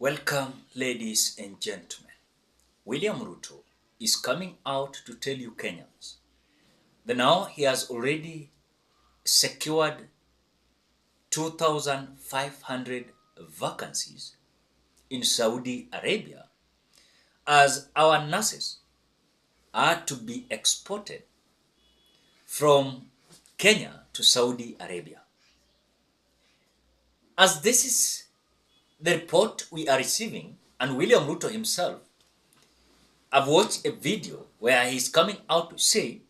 Welcome, ladies and gentlemen. William Ruto is coming out to tell you Kenyans that now he has already secured 2,500 vacancies in Saudi Arabia as our nurses are to be exported from Kenya to Saudi Arabia. As this is the report we are receiving, and William Ruto himself, I've watched a video where he's coming out to say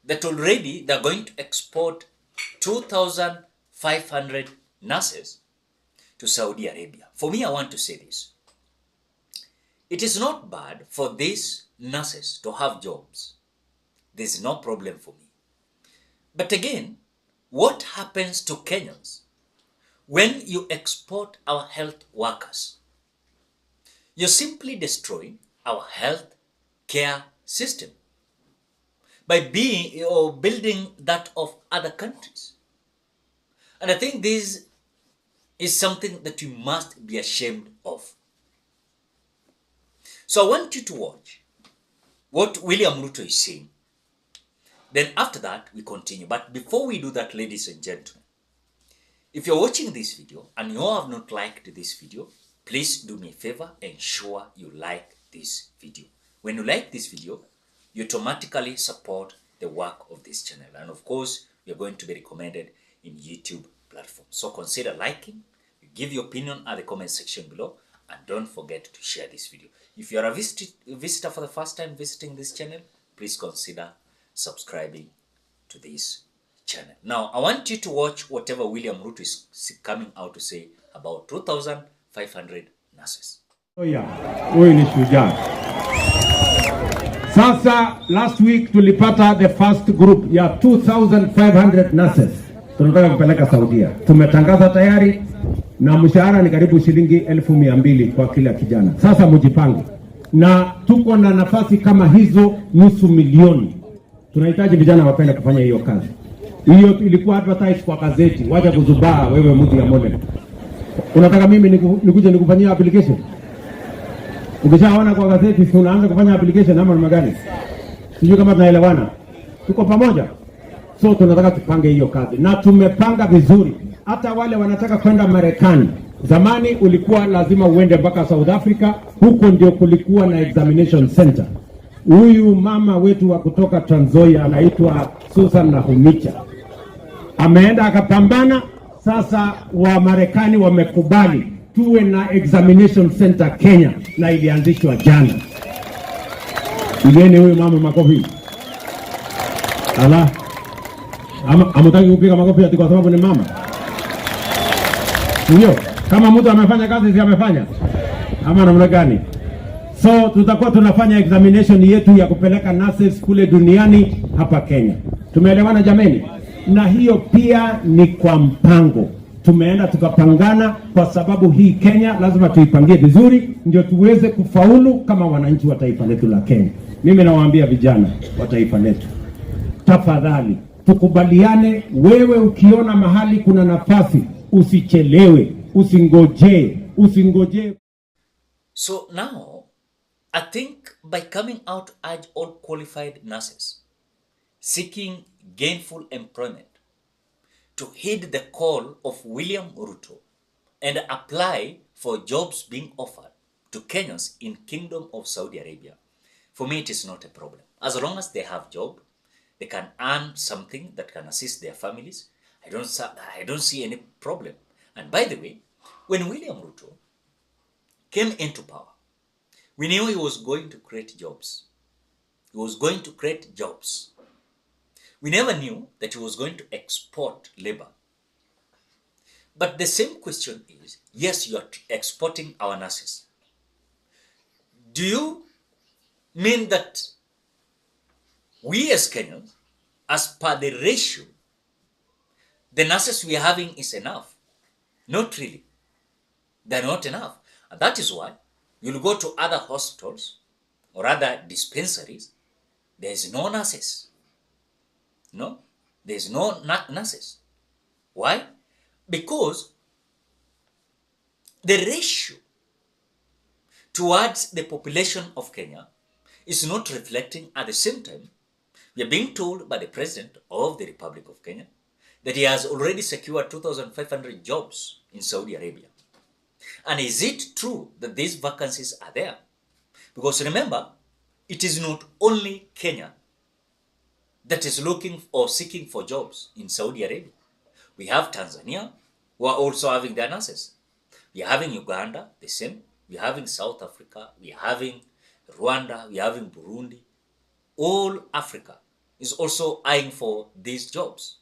that already they're going to export 2,500 nurses to Saudi Arabia. For me, I want to say this. It is not bad for these nurses to have jobs. There's no problem for me. But again, what happens to Kenyans when you export our health workers? You're simply destroying our health care system by building that of other countries. And I think this is something that you must be ashamed of. So I want you to watch what William Ruto is saying. Then after that, we continue. But before we do that, ladies and gentlemen, if you're watching this video and you have not liked this video, please do me a favor, ensure you like this video. When you like this video, you automatically support the work of this channel. And of course, you're going to be recommended in YouTube platform. So consider liking, give your opinion at the comment section below, and don't forget to share this video. If you are a visitor for the first time visiting this channel, please consider subscribing to this channel. Now, I want you to watch whatever William Ruto is coming out to say about 2,500 nurses. Huyu ni shujaa. Sasa last week tulipata the first group ya 2,500 nurses. Tunataka kupeleka Saudia. Tumetangaza tayari na mshahara ni karibu shilingi 1,200 kwa kila kijana. Sasa mjipange. Na tuko na nafasi kama hizo nusu milioni. Tunahitaji vijana wapende kufanya hiyo kazi. Hiyo ilikuwa advertise kwa gazeti. Wacha kuzubaa wewe mtu ya model. Unataka mimi nikuje nikufanyia application? Ukishaona kwa gazeti si unaanza kufanya application ama namna gani? Sijui kama tunaelewana. Tuko pamoja. So tunataka tupange hiyo kazi. Na tumepanga vizuri. Hata wale wanataka kwenda Marekani. Zamani ulikuwa lazima uende mpaka South Africa. Huko ndio kulikuwa na examination center. Huyu mama wetu wa kutoka Trans Nzoia anaitwa Susan Nahumicha. Ameenda akapambana. Sasa wa Marekani wamekubali tuwe na examination center Kenya, na ilianzishwa jana. Igeni huyu mama makofi. Ala. Amutaki kupiga makofi ati kwa sababu ni mama. Ndio, kama mtu amefanya kazi si amefanya. Ama namna gani? So tutakuwa tunafanya examination yetu ya kupeleka nurses kule duniani hapa Kenya. Tumeelewana jameni? Na hiyo pia ni kwa mpango. Tumeenda tukapangana kwa sababu hii Kenya lazima tuipangie vizuri ndio tuweze kufaulu kama wananchi wa taifa letu la Kenya. Mimi nawaambia vijana wa taifa letu, tafadhali tukubaliane. Wewe ukiona mahali kuna nafasi, usichelewe, usingoje. So now, I think by coming out to urge all qualified nurses seeking gainful employment to heed the call of William Ruto and apply for jobs being offered to Kenyans in Kingdom of Saudi Arabia, for me it is not a problem. As long as they have job, they can earn something that can assist their families. I don't see any problem. And by the way, when William Ruto came into power, we knew he was going to create jobs. He was going to create jobs. We never knew that he was going to export labor. But the same question is, yes, you are exporting our nurses. Do you mean that we as Kenyans, as per the ratio, the nurses we are having is enough? Not really. They're not enough. And that is why you'll go to other hospitals or other dispensaries, there is no nurses. No, there's no nurses. Why? Because the ratio towards the population of Kenya is not reflecting. At the same time, we are being told by the President of the Republic of Kenya that he has already secured 2,500 jobs in Saudi Arabia. And is it true that these vacancies are there? Because remember, it is not only Kenya that is looking or seeking for jobs in Saudi Arabia. We have Tanzania, who are also having their nurses. We are having Uganda, the same. We are having South Africa. We are having Rwanda. We are having Burundi. All Africa is also eyeing for these jobs.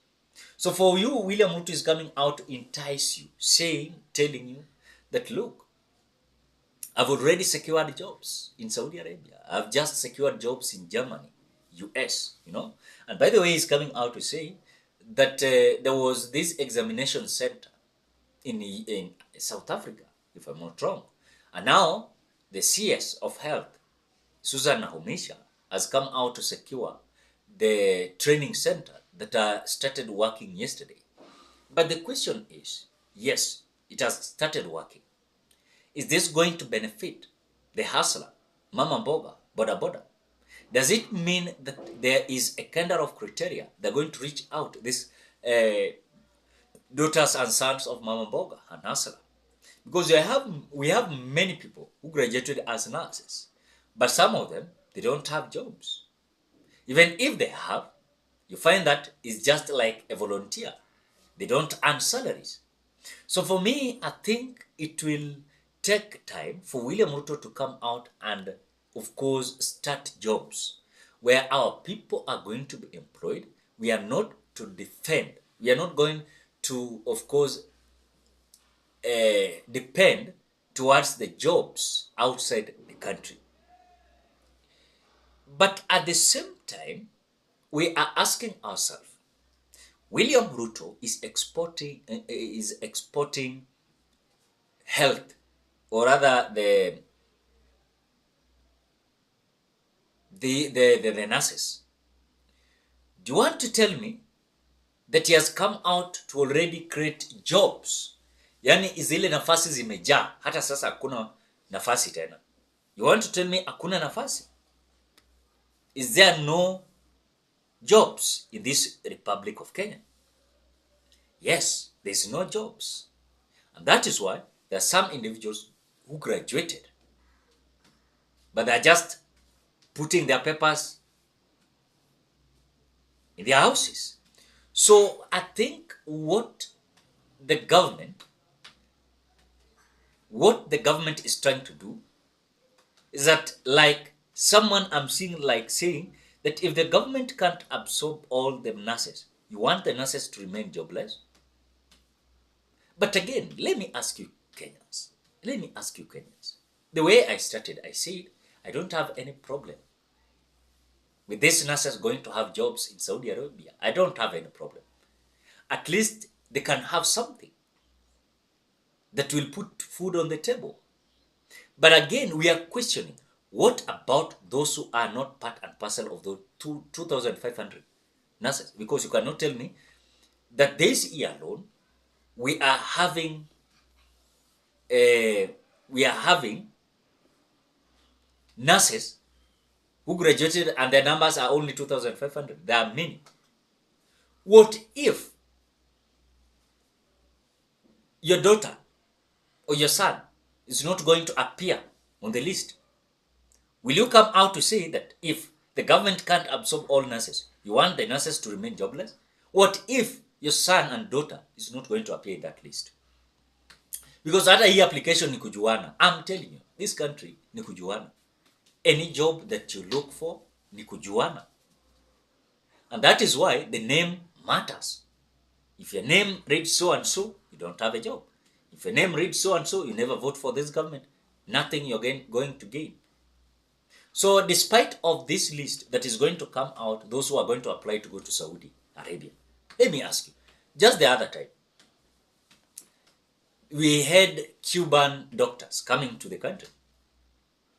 So for you, William Ruto is coming out to entice you, telling you that, look, I've already secured jobs in Saudi Arabia. I've just secured jobs in Germany, US, And by the way, he's coming out to say that there was this examination center in South Africa, if I'm not wrong. And now the CS of Health, Susan Nahumisha, has come out to secure the training center that started working yesterday. But the question is, yes, it has started working. Is this going to benefit the hustler, mama mboga, boda boda? Does it mean that there is a kind of criteria they're going to reach out these daughters and sons of mama mboga and hustler? Because we have many people who graduated as nurses, but some of them, they don't have jobs. Even if they have, you find that it's just like a volunteer. They don't earn salaries. So for me, I think it will take time for William Ruto to come out and, of course, start jobs where our people are going to be employed. We are not to defend. We are not going to, of course, depend towards the jobs outside the country. But at the same time, we are asking ourselves, William Ruto is exporting health, or rather the nurses. Do you want to tell me that he has come out to already create jobs? Yani zile nafasi zimejaa, hata sasa hakuna nafasi tena. You want to tell me hakuna nafasi? Is there no jobs in this Republic of Kenya? Yes, there's no jobs. And that is why there are some individuals who graduated, but they're just putting their papers in their houses. So I think what the government is trying to do is that, like someone I'm seeing like saying that if the government can't absorb all the nurses, you want the nurses to remain jobless? But again, let me ask you Kenyans. The way I started, I said, I don't have any problem with these nurses going to have jobs in Saudi Arabia. I don't have any problem. At least they can have something that will put food on the table. But again, we are questioning, what about those who are not part and parcel of the 2,500 nurses? Because you cannot tell me that this year alone, we are having nurses who graduated and their numbers are only 2,500. There are many. What if your daughter or your son is not going to appear on the list? Will you come out to say that if the government can't absorb all nurses, you want the nurses to remain jobless? What if your son and daughter is not going to appear in that list? Because hata hii application ni kujuana. I'm telling you, this country ni kujuana. Any job that you look for ni kujuana. And that is why the name matters. If your name reads so and so, you don't have a job. If your name reads so and so, you never vote for this government. Nothing you're going to gain. So despite of this list that is going to come out, those who are going to apply to go to Saudi Arabia, let me ask you, just the other time, we had Cuban doctors coming to the country,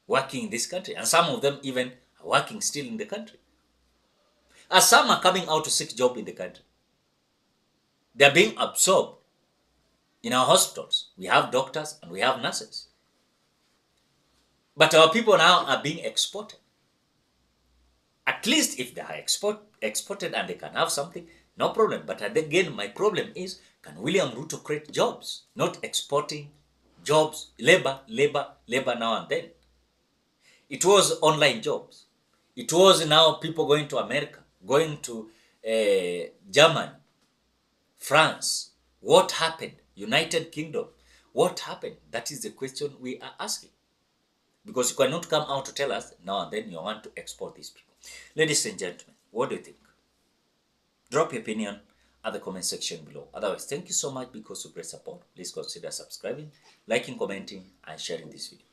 working in this country, and some of them even are working still in the country. As some are coming out to seek job in the country, they are being absorbed in our hospitals. We have doctors and we have nurses. But our people now are being exported. At least if they are exported and they can have something, no problem. But again, my problem is, can William Ruto create jobs, not exporting jobs, labor now and then? It was online jobs. It was now people going to America, going to Germany, France. What happened? United Kingdom. What happened? That is the question we are asking. Because you cannot come out to tell us now and then you want to export these people. Ladies and gentlemen, what do you think? Drop your opinion at the comment section below. Otherwise, thank you so much because of great support. Please consider subscribing, liking, commenting, and sharing this video.